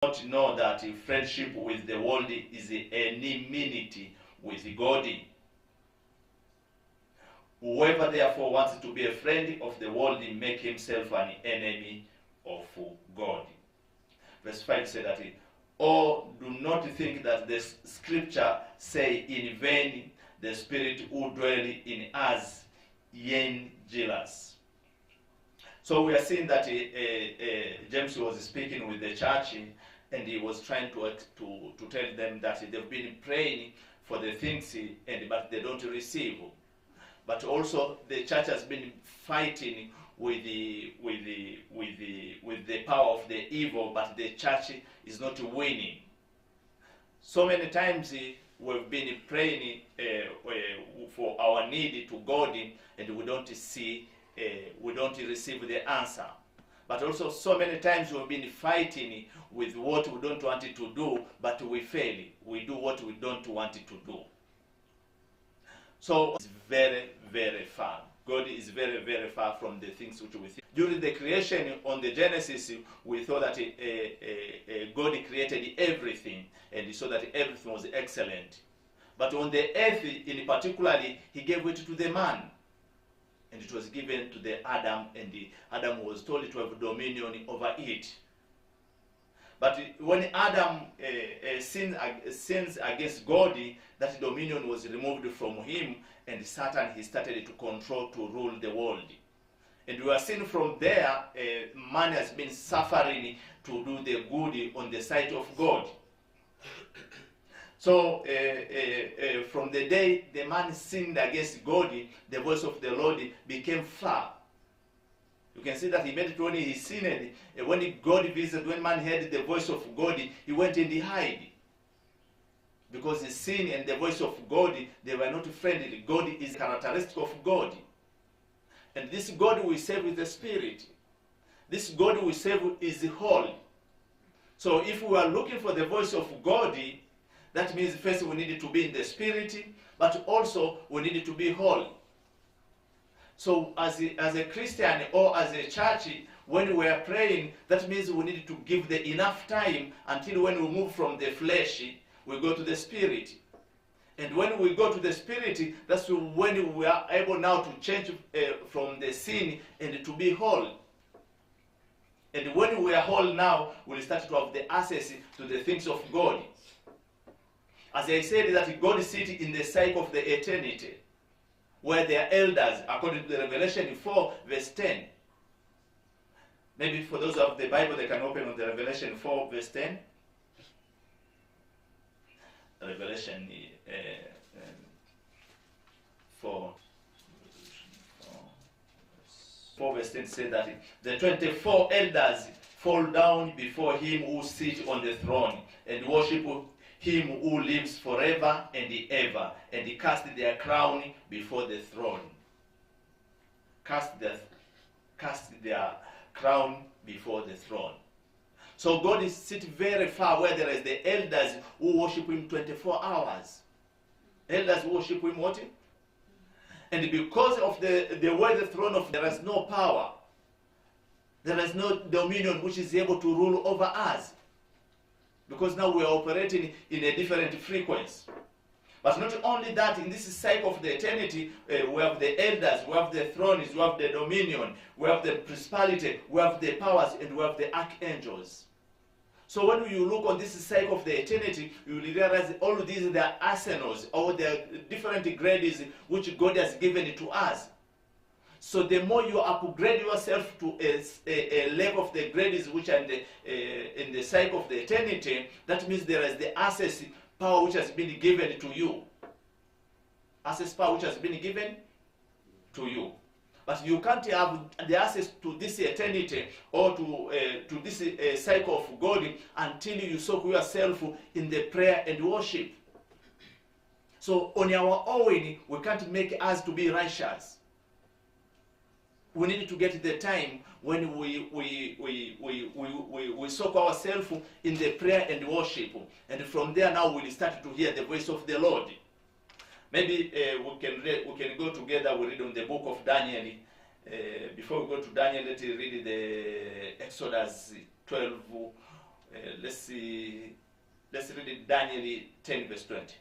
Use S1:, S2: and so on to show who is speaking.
S1: not know that friendship with the world is enmity with God. Whoever therefore wants to be a friend of the world make himself an enemy of God. Verse 5 says that, "Oh, do not think that the scripture say in vain, the spirit who dwell in us yearn jealous." So we are seeing that James was speaking with the church, and he was trying to tell them that they've been praying for the things, but they don't receive. But also the church has been fighting with the power of the evil, but the church is not winning. So many times we've been praying for our need to God, and we don't receive the answer. But also so many times we've been fighting with what we don't want it to do, but we fail. We do what we don't want it to do. So it's very, very far. God is very, very far from the things which we think. During the creation on the Genesis, we thought that God created everything, and he saw that everything was excellent. But on the earth, in particular, he gave it to the man. And it was given to the Adam, and Adam was told to have dominion over it. But when Adam sins against God, that dominion was removed from him, and Satan, he started to control, to rule the world. And we are seeing from there, man has been suffering to do the good on the side of God. So from the day the man sinned against God, the voice of the Lord became far. You can see that immediately when he sinned, when God visited, when man heard the voice of God, he went and he hid. Because the sin and the voice of God, they were not friendly. God is characteristic of God. And this God we serve with the Spirit. This God we serve is holy. So if we are looking for the voice of God, that means first we need to be in the Spirit, but also we need to be holy. So as a Christian or as a church, when we are praying, that means we need to give the enough time until when we move from the flesh, we go to the Spirit. And when we go to the Spirit, that's when we are able now to change from the sin and to be whole. And when we are whole now, we'll start to have the access to the things of God. As I said, that God sits in the sight of the eternity, where they are elders, according to the Revelation 4, verse 10. Maybe for those of the Bible, they can open on the Revelation 4, verse 10. Revelation 4, verse 10 says that the 24 elders fall down before him who sits on the throne and worship him who lives forever and ever, and he cast their crown before the throne. Cast their crown before the throne. So God is sitting very far, where there is the elders who worship him 24 hours. Elders who worship him what? And because of the way the throne of, there is no power. There is no dominion which is able to rule over us. Because now we are operating in a different frequency. But not only that, in this cycle of the eternity, we have the elders, we have the thrones, we have the dominion, we have the principality, we have the powers, and we have the archangels. So when you look on this cycle of the eternity, you will realize all of these are the arsenals, or the different grades which God has given to us. So the more you upgrade yourself to a level of the grades which are in the cycle of the eternity, that means there is the access power which has been given to you. Access power which has been given to you. But you can't have the access to this eternity or to this cycle of God until you soak yourself in the prayer and worship. So on our own, we can't make us to be righteous. We need to get the time when we soak ourselves in the prayer and worship. And from there now we'll start to hear the voice of the Lord. Maybe we can go together, we read on the book of Daniel. Before we go to Daniel, let's read the Exodus 12, let's see. Let's read it, Daniel 10 verse 20.